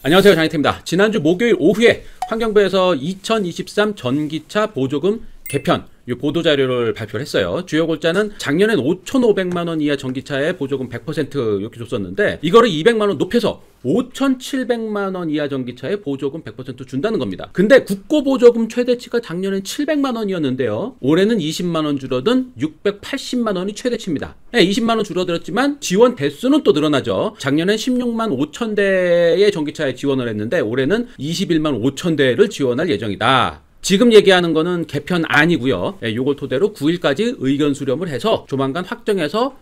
안녕하세요, 장희태입니다. 지난주 목요일 오후에 환경부에서 2023 전기차 보조금 개편 이 보도자료를 발표를 했어요. 주요 골자는 작년엔 5,500만원 이하 전기차에 보조금 100% 이렇게 줬었는데 이거를 200만원 높여서 5,700만원 이하 전기차에 보조금 100% 준다는 겁니다. 근데 국고보조금 최대치가 작년엔 700만원이었는데요. 올해는 20만원 줄어든 680만원이 최대치입니다. 네, 20만원 줄어들었지만 지원 대수는 또 늘어나죠. 작년엔 16만 5천 대의 전기차에 지원을 했는데 올해는 21만 5천 대를 지원할 예정이다. 지금 얘기하는 거는 개편 아니고요. 요걸 토대로 9일까지 의견 수렴을 해서 조만간 확정해서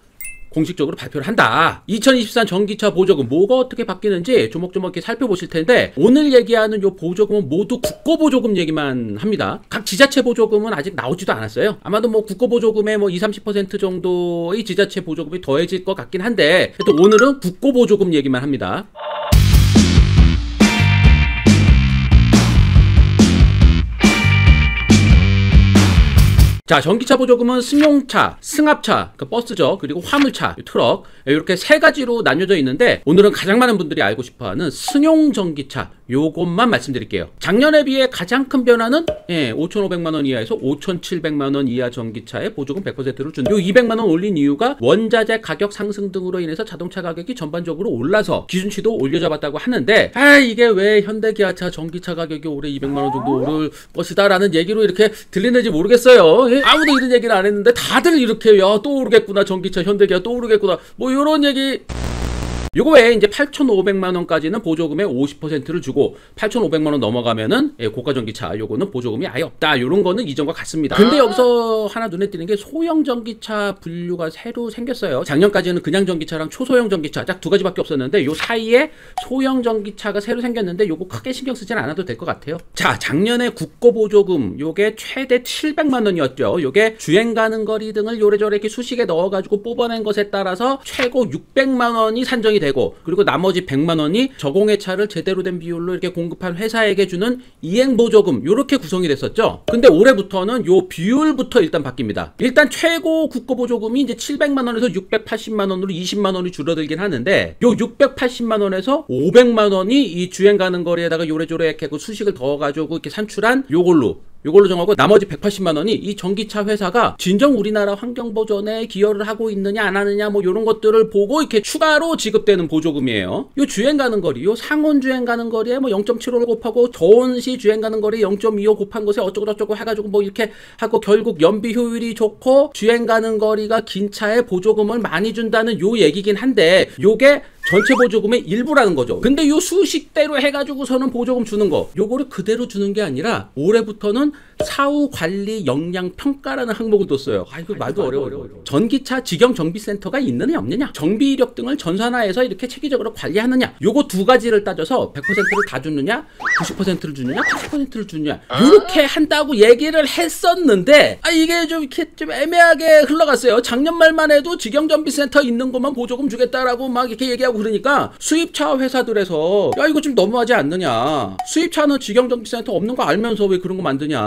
공식적으로 발표를 한다. 2023 전기차 보조금 뭐가 어떻게 바뀌는지 조목조목 이렇게 살펴보실 텐데 오늘 얘기하는 요 보조금은 모두 국고보조금 얘기만 합니다. 각 지자체 보조금은 아직 나오지도 않았어요. 아마도 뭐 국고보조금의 뭐 20-30% 정도의 지자체 보조금이 더해질 것 같긴 한데 또 오늘은 국고보조금 얘기만 합니다. 자, 전기차 보조금은 승용차, 승합차, 그 버스죠. 그리고 화물차, 트럭 이렇게 세 가지로 나뉘어져 있는데 오늘은 가장 많은 분들이 알고 싶어하는 승용 전기차 요것만 말씀드릴게요. 작년에 비해 가장 큰 변화는 5,500만원 이하에서 5,700만원 이하 전기차에 보조금 100%를 준다. 요 200만원 올린 이유가 원자재 가격 상승 등으로 인해서 자동차 가격이 전반적으로 올라서 기준치도 올려잡았다고 하는데 이게 왜 현대기아차 전기차 가격이 올해 200만원 정도 오를 것이다 라는 얘기로 이렇게 들리는지 모르겠어요. 아무도 이런 얘기를 안 했는데 다들 이렇게 또 오르겠구나, 전기차 현대기아 또 오르겠구나, 뭐 이런 얘기. 요거 외에 이제 8,500만원까지는 보조금의 50%를 주고 8,500만원 넘어가면은 고가 전기차 요거는 보조금이 아예 없다. 요런 거는 이전과 같습니다. 근데 여기서 하나 눈에 띄는 게 소형 전기차 분류가 새로 생겼어요. 작년까지는 그냥 전기차랑 초소형 전기차 딱 두 가지밖에 없었는데 요 사이에 소형 전기차가 새로 생겼는데 요거 크게 신경 쓰진 않아도 될 것 같아요. 자, 작년에 국고보조금 요게 최대 700만원이었죠. 요게 주행 가는 거리 등을 요래저래 이렇게 수식에 넣어가지고 뽑아낸 것에 따라서 최고 600만원이 산정이 되고 그리고 나머지 100만원이 저공해 차를 제대로 된 비율로 이렇게 공급한 회사에게 주는 이행보조금 요렇게 구성이 됐었죠. 근데 올해부터는 요 비율부터 일단 바뀝니다. 일단 최고 국고보조금이 이제 700만원에서 680만원으로 20만원이 줄어들긴 하는데 요 680만원에서 500만원이 이 주행 가는 거리에다가 요래저래 이렇게 수식을 더가지고 이렇게 산출한 요걸로 정하고 나머지 180만원이 이 전기차 회사가 진정 우리나라 환경보전에 기여를 하고 있느냐 안 하느냐 뭐 이런 것들을 보고 이렇게 추가로 지급되는 보조금이에요. 요 주행 가는 거리, 요 상온 주행 가는 거리에 뭐 0.75를 곱하고 저온시 주행 가는 거리에 0.25 곱한 것에 어쩌고저쩌고 해가지고 뭐 이렇게 하고 결국 연비 효율이 좋고 주행 가는 거리가 긴 차에 보조금을 많이 준다는 요 얘기긴 한데 요게 전체 보조금의 일부라는 거죠. 근데 요 수식대로 해가지고서는 보조금 주는 거 요거를 그대로 주는 게 아니라 올해부터는 사후 관리 역량 평가라는 항목을 뒀어요. 이거 말도 어려워요. 전기차 직영 정비센터가 있느냐 없느냐, 정비 이력 등을 전산화해서 이렇게 체계적으로 관리하느냐, 요거 두 가지를 따져서 100%를 다 주느냐, 90%를 주느냐, 80%를 주느냐 요렇게 한다고 얘기를 했었는데 이게 좀 이렇게 좀 애매하게 흘러갔어요. 작년 말만 해도 직영 정비센터 있는 것만 보조금 주겠다라고 막 이렇게 얘기하고 그러니까 수입차 회사들에서 이거 좀 너무하지 않느냐, 수입차는 직영 정비센터 없는 거 알면서 왜 그런 거 만드냐.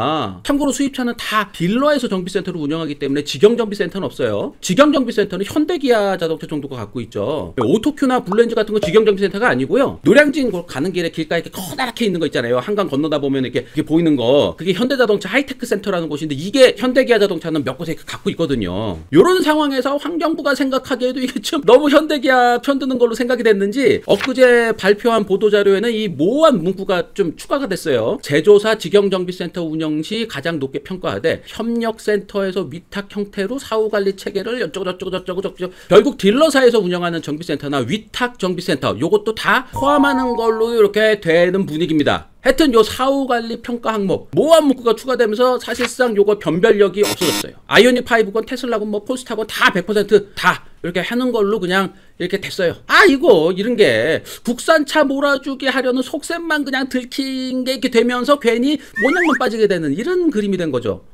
참고로 수입차는 다 딜러에서 정비센터를 운영하기 때문에 직영 정비센터는 없어요. 직영 정비센터는 현대기아 자동차 정도가 갖고 있죠. 오토큐나 블렌즈 같은 거 직영 정비센터가 아니고요. 노량진 가는 길에 길가에 이렇게 커다랗게 있는 거 있잖아요. 한강 건너다 보면 이렇게 보이는 거, 그게 현대자동차 하이테크 센터라는 곳인데 이게 현대기아 자동차는 몇 곳에 갖고 있거든요. 이런 상황에서 환경부가 생각하기에도 이게 좀 너무 현대기아 편드는 걸로 생각이 됐는지 엊그제 발표한 보도자료에는 이 모호한 문구가 좀 추가가 됐어요. 제조사 직영정비센터 운영 시 가장 높게 평가하되 협력센터에서 위탁 형태로 사후관리 체계를 어쩌고저쩌고 결국 딜러사에서 운영하는 정비센터나 위탁 정비센터 요것도 다 포함하는 걸로 이렇게 되는 분위기입니다. 하여튼 요 사후관리 평가 항목 모호한 문구가 추가되면서 사실상 요거 변별력이 없어졌어요. 아이오닉 5건 테슬라건 뭐 폴스타건 다 100% 다 이렇게 하는 걸로 그냥 이렇게 됐어요. 이런 게 국산차 몰아주게 하려는 속셈만 그냥 들킨 게 이렇게 되면서 괜히 모양만 빠지게 되는 이런 그림이 된 거죠.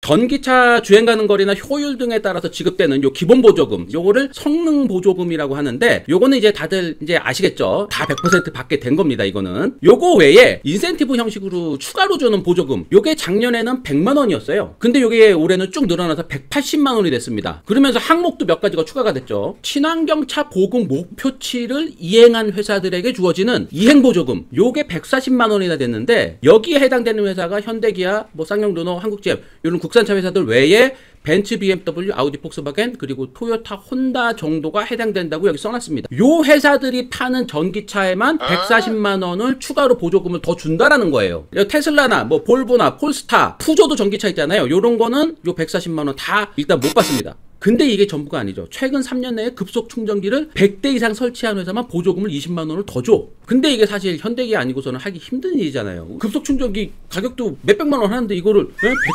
전기차 주행 가능 거리나 효율 등에 따라서 지급되는 요 기본 보조금, 요거를 성능 보조금이라고 하는데, 요거는 이제 다들 이제 아시겠죠? 다 100% 받게 된 겁니다, 이거는. 요거 외에 인센티브 형식으로 추가로 주는 보조금, 요게 작년에는 100만 원이었어요. 근데 요게 올해는 쭉 늘어나서 180만 원이 됐습니다. 그러면서 항목도 몇 가지가 추가가 됐죠. 친환경차 보급 목표치를 이행한 회사들에게 주어지는 이행보조금, 요게 140만 원이나 됐는데, 여기에 해당되는 회사가 현대기아, 뭐 쌍용르노, 한국GM 이런 국산차 회사들 외에 벤츠, BMW, 아우디, 폭스바겐 그리고 토요타, 혼다 정도가 해당된다고 여기 써놨습니다. 요 회사들이 파는 전기차에만 140만 원을 추가로 보조금을 더 준다라는 거예요. 테슬라나 뭐 볼보나 폴스타, 푸조도 전기차 있잖아요. 요런 거는 요 140만 원 다 일단 못 받습니다. 근데 이게 전부가 아니죠. 최근 3년 내에 급속 충전기를 100대 이상 설치한 회사만 보조금을 20만 원을 더 줘. 근데 이게 사실 현대기아 아니고서는 하기 힘든 일이잖아요. 급속 충전기 가격도 몇백만 원 하는데 이거를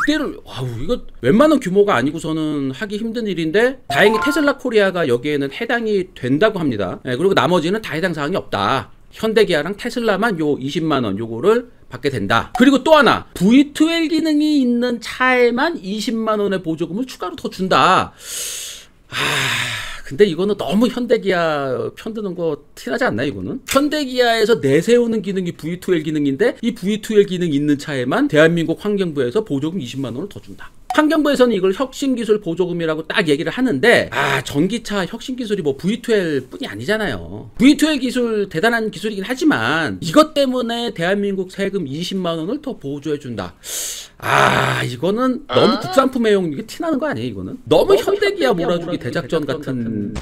100대를 이거 웬만한 규모가 아니고서는 하기 힘든 일인데, 다행히 테슬라 코리아가 여기에는 해당이 된다고 합니다. 그리고 나머지는 다 해당 사항이 없다. 현대기아랑 테슬라만 요 20만 원 요거를 받게 된다. 그리고 또 하나, V2L 기능이 있는 차에만 20만 원의 보조금을 추가로 더 준다. 근데 이거는 너무 현대기아 편드는 거 티나지 않나요, 이거는? 현대기아에서 내세우는 기능이 V2L 기능인데, 이 V2L 기능 있는 차에만 대한민국 환경부에서 보조금 20만 원을 더 준다. 환경부에서는 이걸 혁신기술 보조금이라고 딱 얘기를 하는데, 전기차 혁신기술이 뭐 V2L 뿐이 아니잖아요. V2L 기술 대단한 기술이긴 하지만 이것 때문에 대한민국 세금 20만 원을 더 보조해준다. 이거는 너무 국산품애용, 이게 티나는 거 아니에요, 이거는? 너무 현대기아 몰아주기 대작전 같은...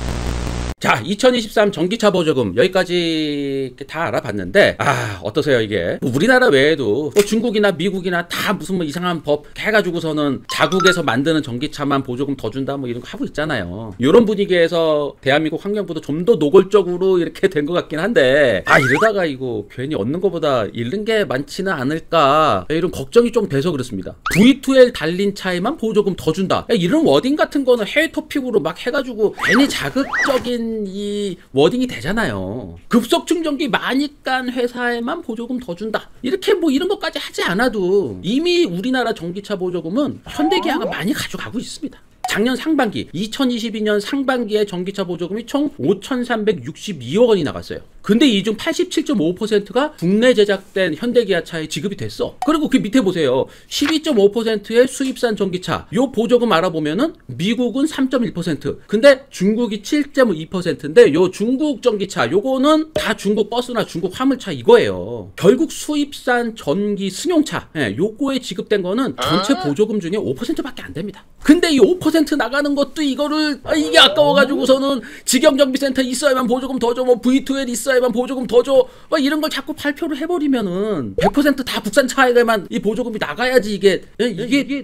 자, 2023 전기차 보조금 여기까지 다 알아봤는데, 어떠세요 이게? 뭐 우리나라 외에도 뭐 중국이나 미국이나 다 무슨 뭐 이상한 법 해가지고서는 자국에서 만드는 전기차만 보조금 더 준다 뭐 이런 거 하고 있잖아요. 이런 분위기에서 대한민국 환경부도 좀 더 노골적으로 이렇게 된 것 같긴 한데, 이러다가 이거 괜히 얻는 것보다 잃는 게 많지는 않을까, 이런 걱정이 좀 돼서 그렇습니다. V2L 달린 차에만 보조금 더 준다, 이런 워딩 같은 거는 해외 토픽으로 막 해가지고 괜히 자극적인 이 워딩이 되잖아요. 급속 충전기 많이 깐 회사에만 보조금 더 준다, 이렇게 뭐 이런 것까지 하지 않아도 이미 우리나라 전기차 보조금은 현대기아가 많이 가져가고 있습니다. 작년 상반기, 2022년 상반기에 전기차 보조금이 총 5,362억 원이 나갔어요. 근데 이 중 87.5%가 국내 제작된 현대기아차에 지급이 됐어. 그리고 그 밑에 보세요. 12.5%의 수입산 전기차, 요 보조금 알아보면은 미국은 3.1%, 근데 중국이 7.2%인데 요 중국 전기차 요거는 다 중국 버스나 중국 화물차 이거예요. 결국 수입산 전기 승용차, 요거에 지급된 거는 전체 보조금 중에 5%밖에 안 됩니다. 근데 이 5% 나가는 것도 이거를 이게 아까워가지고서는 직영정비센터 있어야만 보조금 더 줘, 뭐 V2L 있어야만 보조금 더 줘, 이런 걸 자꾸 발표를 해버리면은 100% 다 국산차에만 이 보조금이 나가야지 이게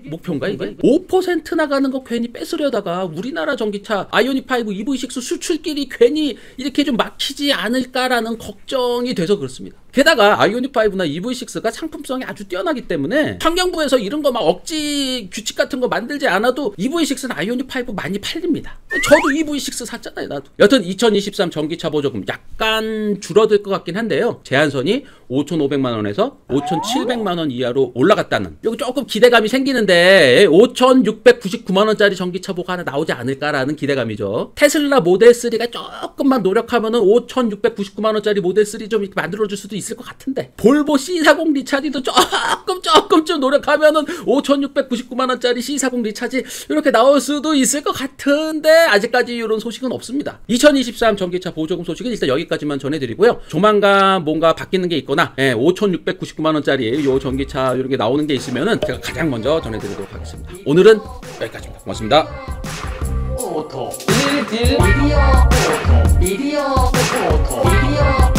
목표인가 이게? 5% 나가는 거 괜히 뺏으려다가 우리나라 전기차 아이오닉5, EV6 수출길이 괜히 이렇게 좀 막히지 않을까라는 걱정이 돼서 그렇습니다. 게다가 아이오닉5나 EV6가 상품성이 아주 뛰어나기 때문에 환경부에서 이런 거 막 억지 규칙 같은 거 만들지 않아도 EV6는 아이오닉5 많이 팔립니다. 저도 EV6 샀잖아요, 나도. 여튼 2023 전기차 보조금 약간 줄어들 것 같긴 한데요. 제한선이 5,500만 원에서 5,700만 원 이하로 올라갔다는, 여기 조금 기대감이 생기는데 5,699만 원짜리 전기차 보가 하나 나오지 않을까라는 기대감이죠. 테슬라 모델 3가 조금만 노력하면은 5,699만 원짜리 모델 3 좀 이렇게 만들어줄 수도 있을 것 같은데, 볼보 C40 리차지도 조금 노력하면은 5,699만 원짜리 C40 리차지 이렇게 나올 수도 있을 것 같은데, 아직까지 이런 소식은 없습니다. 2023 전기차 보조금 소식은 일단 여기까지만 전해드리고요. 조만간 뭔가 바뀌는 게 있거나 5,699만 원짜리 요 전기차 이런 게 나오는 게 있으면은 제가 가장 먼저 전해드리도록 하겠습니다. 오늘은 여기까지입니다. 고맙습니다. 오토 미디어 오토